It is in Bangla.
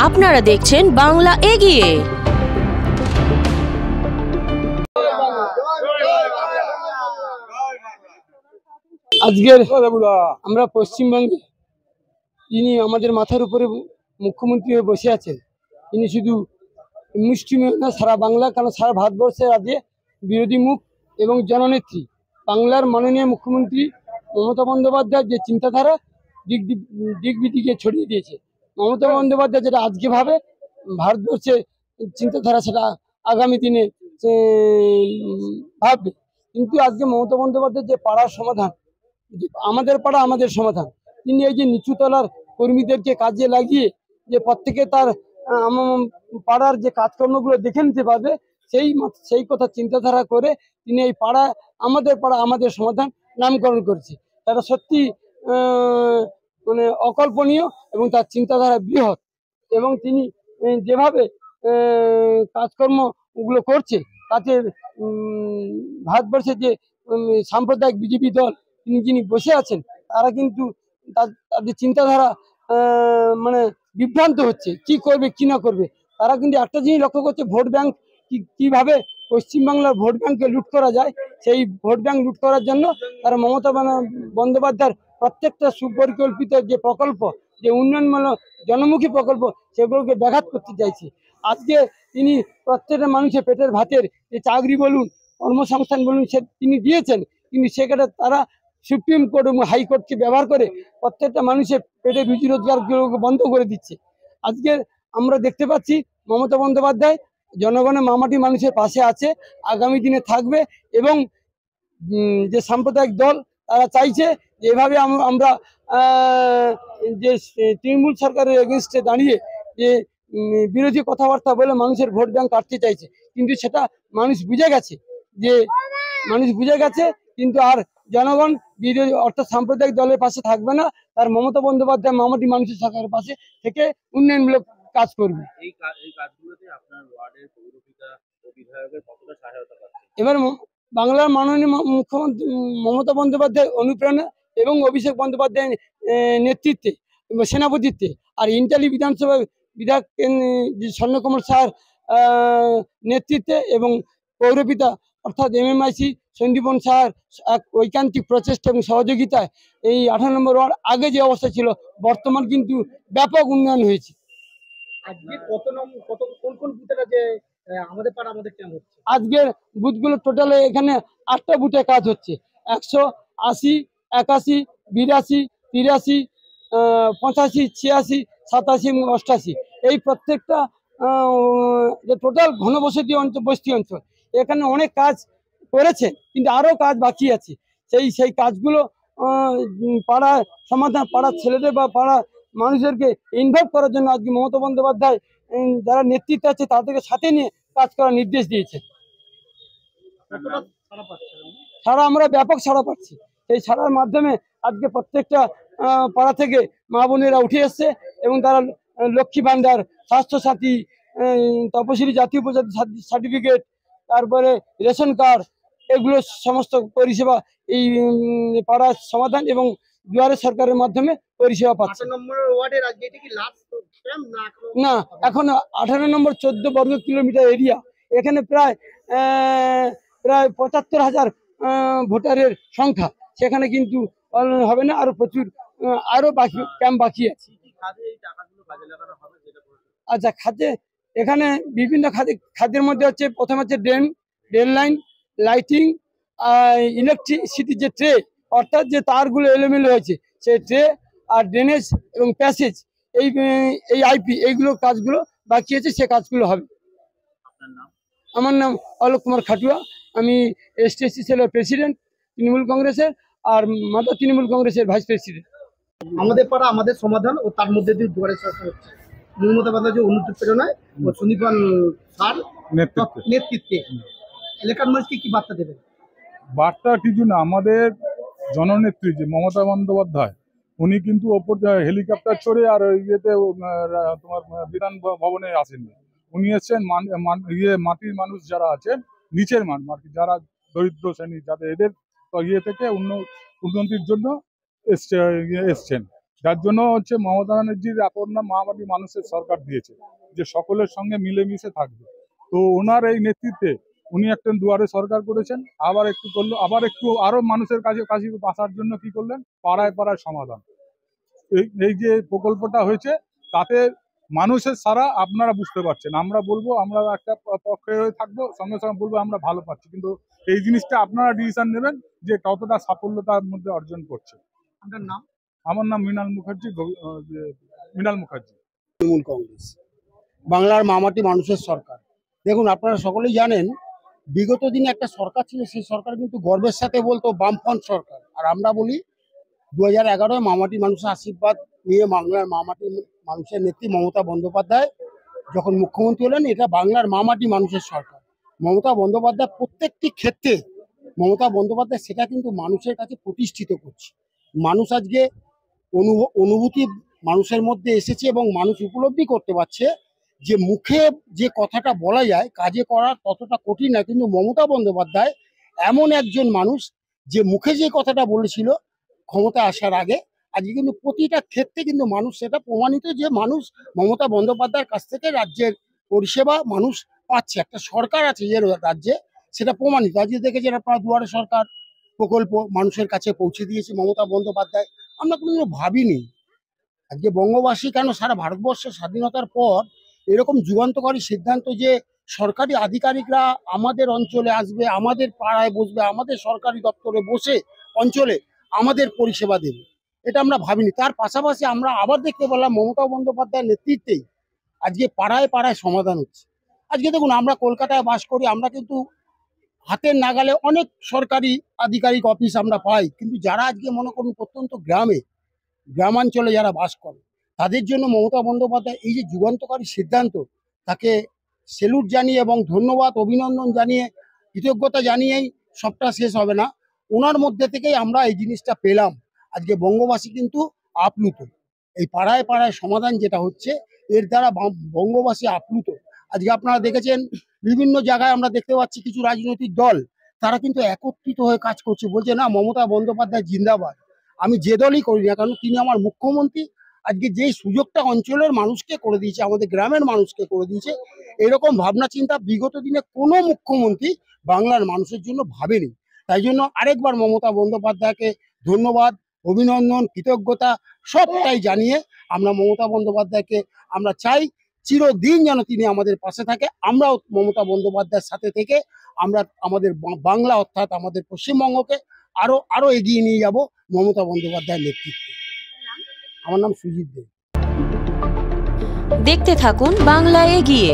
আপনারা দেখছেন বাংলা এগিয়ে। আজকের আমরা পশ্চিমবঙ্গে যিনি আমাদের মাথার উপরে মুখ্যমন্ত্রী হয়ে বসে আছেন, তিনি শুধু মুষ্টিমেয় না, সারা বাংলা, কারণ সারা ভারতবর্ষের আজকে বিরোধী মুখ এবং জননেত্রী বাংলার মাননীয় মুখ্যমন্ত্রী মমতা বন্দ্যোপাধ্যায়ের যে চিন্তাধারা দিক ছড়িয়ে দিয়েছে। মমতা বন্দ্যোপাধ্যায় যেটা আজকে ভাবে ভারতবর্ষের চিন্তাধারা সেটা আগামী দিনে ভাববে। কিন্তু আজকে মমতা বন্দ্যোপাধ্যায়ের যে পাড়ার সমাধান, আমাদের পাড়া আমাদের সমাধান, তিনি এই যে নিচুতলার কর্মীদেরকে কাজে লাগিয়ে যে প্রত্যেকে তার পাড়ার যে কাজকর্মগুলো দেখে নিতে পারবে, সেই কথা চিন্তাধারা করে তিনি এই পাড়া আমাদের সমাধান নামকরণ করেছে। তারা সত্যি মানে অকল্পনীয় এবং তার চিন্তাধারা বৃহৎ। এবং তিনি যেভাবে কাজকর্মগুলো করছে তাতে ভারতবর্ষের যে সাম্প্রদায়িক বিজেপি দল যিনি বসে আছেন, তারা কিন্তু তাদের চিন্তাধারা মানে বিভ্রান্ত হচ্ছে, কি করবে কি না করবে। তারা কিন্তু একটা জিনিস লক্ষ্য করছে, ভোট ব্যাংক কিভাবে পশ্চিমবাংলার ভোট ব্যাংককে লুট করা যায়। সেই ভোট ব্যাংক লুট করার জন্য তারা মমতা বন্দ্যোপাধ্যায়ের প্রত্যেকটা সুপরিকল্পিত যে প্রকল্প, যে উন্নয়নমূলক জনমুখী প্রকল্প, সেগুলোকে ব্যাঘাত করতে চাইছে। আজকে তিনি প্রত্যেকটা মানুষের পেটের ভাতের যে চাকরি বলুন, কর্মসংস্থান বলুন, তিনি দিয়েছেন। কিন্তু সেখানে তারা সুপ্রিম কোর্ট এবং হাইকোর্টকে ব্যবহার করে প্রত্যেকটা মানুষের পেটের রুজি রোজগারগুলোকে বন্ধ করে দিচ্ছে। আজকে আমরা দেখতে পাচ্ছি মমতা বন্দ্যোপাধ্যায় জনগণের মামাটি মানুষের পাশে আছে, আগামী দিনে থাকবে। এবং যে সাম্প্রদায়িক দল তারা চাইছে যে এভাবে আমরা যে তৃণমূল সরকারের এগেনস্টে দাঁড়িয়ে যে বিরোধী কথাবার্তা বলে মানুষের ভোট ব্যাংক কাটতে চাইছে। কিন্তু সেটা মানুষ বুঝে গেছে, কিন্তু আর জনগণ বিরোধী অর্থাৎ সাম্প্রদায়িক দলের পাশে থাকবে না। তার মমতা বন্দ্যোপাধ্যায় মামাটি মানুষের সরকারের পাশে থেকে উন্নয়নমূলক কাজ করবে। এবার বাংলার মাননীয় মুখ্যমন্ত্রী মমতা বন্দ্যোপাধ্যায় অনুপ্রেরণা এবং অভিষেক বন্দ্যোপাধ্যায়ের নেতৃত্বে, সেনাপতিত্বে, আর ইন্টালি বিধানসভা বিধায়ক স্বর্ণকমল সাহার নেতৃত্বে এবং পৌরপিতা অর্থাৎ MMIC সন্দীপন সাহার এক ঐকান্তিক প্রচেষ্টা এবং সহযোগিতায় এই 18 নম্বর ওয়ার্ড আগে যে অবস্থা ছিল, বর্তমান কিন্তু ব্যাপক উন্নয়ন হয়েছে। আজকের বুথগুলো টোটালে এখানে 8টা বুথে কাজ হচ্ছে। 180, 81, 82, 83, 85, 86, 87 এবং 88 এই প্রত্যেকটা যে টোটাল ঘনবসতি বস্তি অঞ্চল, এখানে অনেক কাজ করেছে, কিন্তু আরও কাজ বাকি আছে। সেই কাজগুলো পাড়ার সমাধান, পাড়ার ছেলেদের বা পাড়ার মানুষদেরকে ইনভলভ করার জন্য আজকে মমতা বন্দ্যোপাধ্যায় যারা নেতৃত্বে আছে তাদেরকে সাথে নিয়ে কাজ করার নির্দেশ দিয়েছে। আমরা ব্যাপক সাড়া পাচ্ছি। সেই সাড়ার মাধ্যমে আজকে প্রত্যেকটা পাড়া থেকে মা বোনেরা উঠে এসছে এবং তারা লক্ষ্মী ভান্ডার, স্বাস্থ্যসাথী, তপশিলি জাতীয় উপজাতি সার্টিফিকেট, তারপরে রেশন কার্ড, এগুলো সমস্ত পরিষেবা এই পাড়ার সমাধান এবং দুয়ারে সরকারের মাধ্যমে পরিষেবা পাচ্ছে। না, এখন 18 নম্বর 14 বর্গ কিলোমিটার এরিয়া, এখানে প্রায় 75,000 ভোটারের সংখ্যা, সেখানে কিন্তু হবে না, আরো প্রচুর ক্যাম্প বাকি আছে। আচ্ছা, খাতে এখানে বিভিন্ন খাতের মধ্যে হচ্ছে, প্রথম হচ্ছে ড্রেন লাইন, লাইটিং, ইলেকট্রিসিটি যে ট্রে, অর্থাৎ যে তারগুলো এলোমেলো হয়েছে সেই ট্রে, আর ড্রেনেজ এবং প্যাসেজ, এই আইপি, এইগুলো কাজগুলো বাকি আছে, সে কাজগুলো হবে। আমার নাম অলোক কুমার খাটুয়া, আমি STSC সেলের প্রেসিডেন্ট তৃণমূল কংগ্রেসের, আর মাতা তৃণমূল কংগ্রেসের ভাইস প্রেসিডেন্ট। আমাদের পাড়া আমাদের সমাধান, ও তার মধ্যে দিয়ে দুয়ারে সরকার হচ্ছে মমতা বন্দ্যোপাধ্যায় অনুপ্রেরণায় ও সন্দীপন স্যার নেতৃত্বে এলাকার মানুষকে কি বার্তা দেবেন? বার্তা কিছু না, আমাদের জননেত্রী যে মমতা বন্দ্যোপাধ্যায়, উনি কিন্তু ওপর হেলিকপ্টার চড়ে আর ইয়েতে তোমার বিধান ভবনে আসেননি। উনি এসছেন মাটির মানুষ যারা আছেন, নিচের মানুষ যারা দরিদ্র শ্রেণী, যাদের এদের ইয়ে থেকে উন্নতির জন্য এসছেন। যার জন্য হচ্ছে মমতা ব্যানার্জির অপর নাম মহামাটি মানুষের সরকার দিয়েছে, যে সকলের সঙ্গে মিলেমিশে থাকবে। তো ওনার এই নেতৃত্বে উনি একটা দুয়ারে সরকার করেছেন, আবার একটু করলো, আবার একটু আরো মানুষের কাছে আসার জন্য কি করলেন, পাড়ায় পাড়ায় সমাধান। এই যে প্রকল্পটা হয়েছে তাতে মানুষের সারা আপনারা বুঝতে পারছেন। আমরা বলবো আমরা একটা পক্ষে হয়ে থাকবো, সঙ্গে সঙ্গে বলবো আমরা ভালো পাচ্ছি, কিন্তু এই জিনিসটা আপনারা ডিসিশন নেবেন যে কতটা সাফল্য তার মধ্যে অর্জন করছে। আপনার নাম? আমার নাম মৃণাল মুখার্জি, মৃণাল মুখার্জি। তৃণমূল কংগ্রেস, বাংলার মামাটি মানুষের সরকার। দেখুন, আপনারা সকলেই জানেন বিগত দিনে একটা সরকার ছিল, সেই সরকার কিন্তু গর্বের সাথে বলতো বামফ্রন্ট সরকার। আর আমরা বলি 2011 মামাটি মানুষের আশীর্বাদ নিয়ে বাংলার মামাটি মানুষের নেত্রী মমতা বন্দ্যোপাধ্যায় যখন মুখ্যমন্ত্রী হলেন, এটা বাংলার মামাটি মানুষের সরকার। মমতা বন্দ্যোপাধ্যায় প্রত্যেকটি ক্ষেত্রে মমতা বন্দ্যোপাধ্যায় সেটা কিন্তু মানুষের কাছে প্রতিষ্ঠিত করছে। মানুষ আজকে অনুভূতি মানুষের মধ্যে এসেছে এবং মানুষ উপলব্ধি করতে পারছে যে মুখে যে কথাটা বলা যায় কাজে করা ততটা কঠিন না। কিন্তু মমতা বন্দ্যোপাধ্যায় এমন একজন মানুষ যে মুখে যে কথাটা বলেছিল ক্ষমতা আসার আগে, আজকে কিন্তু প্রতিটা ক্ষেত্রে কিন্তু মানুষ সেটা প্রমাণিত যে মানুষ মমতা বন্দ্যোপাধ্যায়ের কাছ থেকে রাজ্যের পরিষেবা মানুষ পাচ্ছে। একটা সরকার আছে যে রাজ্যে, সেটা প্রমাণিত। আজকে দেখেছেন আপনারা দুয়ারে সরকার প্রকল্প মানুষের কাছে পৌঁছে দিয়েছে মমতা বন্দ্যোপাধ্যায়। আমরা কোনো ভাবিনি আজকে বঙ্গবাসী কেন সারা ভারতবর্ষের স্বাধীনতার পর এরকম যুগান্তকারী সিদ্ধান্ত যে সরকারি আধিকারিকরা আমাদের অঞ্চলে আসবে, আমাদের পাড়ায় বসবে, আমাদের সরকারি দপ্তরে বসে অঞ্চলে আমাদের পরিষেবা দেবে, এটা আমরা ভাবিনি। তার পাশাপাশি আমরা আবার দেখতে পেলাম মমতা বন্দ্যোপাধ্যায়ের নেতৃত্বেই আজকে পাড়ায় পাড়ায় সমাধান হচ্ছে। আজকে দেখুন, আমরা কলকাতায় বাস করি, আমরা কিন্তু হাতের নাগালে অনেক সরকারি আধিকারিক অফিস আমরা পাই, কিন্তু যারা আজকে মনে করুন প্রত্যন্ত গ্রামাঞ্চলে যারা বাস করে, তাদের জন্য মমতা বন্দ্যোপাধ্যায় এই যে যুগান্তকারী সিদ্ধান্ত, তাকে সেলুট জানিয়ে এবং ধন্যবাদ অভিনন্দন জানিয়ে কৃতজ্ঞতা জানিয়েই সবটা শেষ হবে না। ওনার মধ্যে থেকেই আমরা এই জিনিসটা পেলাম। আজকে বঙ্গবাসী কিন্তু আপ্লুত, এই পাড়ায় পাড়ায় সমাধান যেটা হচ্ছে এর দ্বারা বঙ্গবাসী আপ্লুত। আজকে আপনারা দেখেছেন বিভিন্ন জায়গায় আমরা দেখতে পাচ্ছি কিছু রাজনৈতিক দল তারা কিন্তু একত্রিত হয়ে কাজ করছে, বলছে না মমতা বন্দ্যোপাধ্যায় জিন্দাবাদ। আমি যে দলই করি না কারণ তিনি আমার মুখ্যমন্ত্রী। আজকে যে সুযোগটা অঞ্চলের মানুষকে করে দিয়েছে, আমাদের গ্রামের মানুষকে করে দিয়েছে, এরকম ভাবনা চিন্তা বিগত দিনে কোনো মুখ্যমন্ত্রী বাংলার মানুষের জন্য ভাবেনি। তাই জন্য আরেকবার মমতা বন্দ্যোপাধ্যায়কে ধন্যবাদ অভিনন্দন কৃতজ্ঞতা সবটাই জানিয়ে আমরা মমতা বন্দ্যোপাধ্যায়কে আমরা চাই চিরদিন যেন তিনি আমাদের পাশে থাকে। আমরাও মমতা বন্দ্যোপাধ্যায়ের সাথে থেকে আমরা আমাদের বাংলা অর্থাৎ আমাদের পশ্চিমবঙ্গকে আরো এগিয়ে নিয়ে যাব মমতা বন্দ্যোপাধ্যায়ের নেতৃত্বে। আমার নাম সুজিত দে। দেখতে থাকুন বাংলা এগিয়ে।